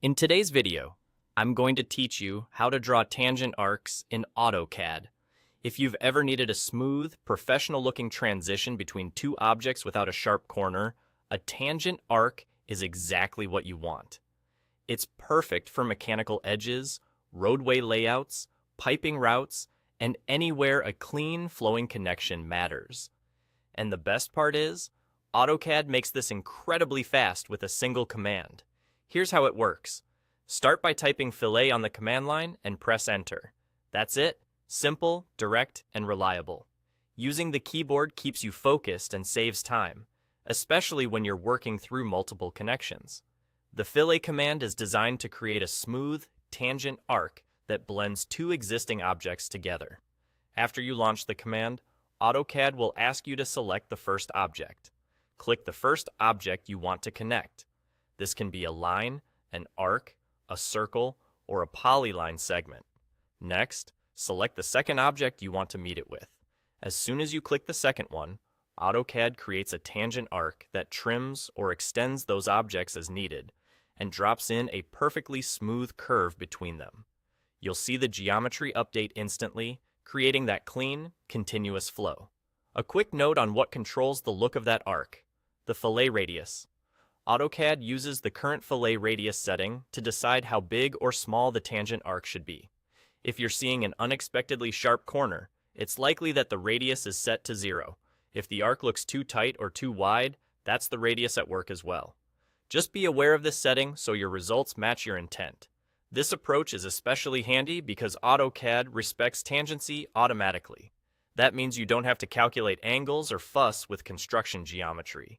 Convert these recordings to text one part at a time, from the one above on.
In today's video, I'm going to teach you how to draw tangent arcs in AutoCAD. If you've ever needed a smooth, professional-looking transition between two objects without a sharp corner, a tangent arc is exactly what you want. It's perfect for mechanical edges, roadway layouts, piping routes, and anywhere a clean, flowing connection matters. And the best part is, AutoCAD makes this incredibly fast with a single command. Here's how it works. Start by typing fillet on the command line and press enter. That's it. Simple, direct, and reliable. Using the keyboard keeps you focused and saves time, especially when you're working through multiple connections. The fillet command is designed to create a smooth, tangent arc that blends two existing objects together. After you launch the command, AutoCAD will ask you to select the first object. Click the first object you want to connect. This can be a line, an arc, a circle, or a polyline segment. Next, select the second object you want to meet it with. As soon as you click the second one, AutoCAD creates a tangent arc that trims or extends those objects as needed and drops in a perfectly smooth curve between them. You'll see the geometry update instantly, creating that clean, continuous flow. A quick note on what controls the look of that arc: the fillet radius. AutoCAD uses the current fillet radius setting to decide how big or small the tangent arc should be. If you're seeing an unexpectedly sharp corner, it's likely that the radius is set to 0. If the arc looks too tight or too wide, that's the radius at work as well. Just be aware of this setting so your results match your intent. This approach is especially handy because AutoCAD respects tangency automatically. That means you don't have to calculate angles or fuss with construction geometry.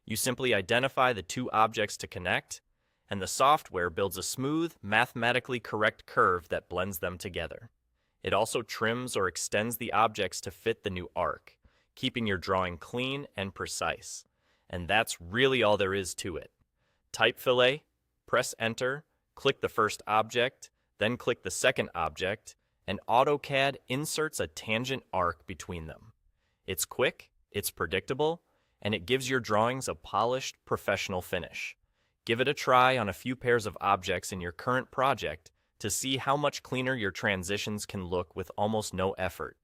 You simply identify the two objects to connect, and the software builds a smooth, mathematically correct curve that blends them together. It also trims or extends the objects to fit the new arc, keeping your drawing clean and precise. And that's really all there is to it. Type fillet, press enter, click the first object, then click the second object, and AutoCAD inserts a tangent arc between them. It's quick, it's predictable, and it gives your drawings a polished, professional finish. Give it a try on a few pairs of objects in your current project to see how much cleaner your transitions can look with almost no effort.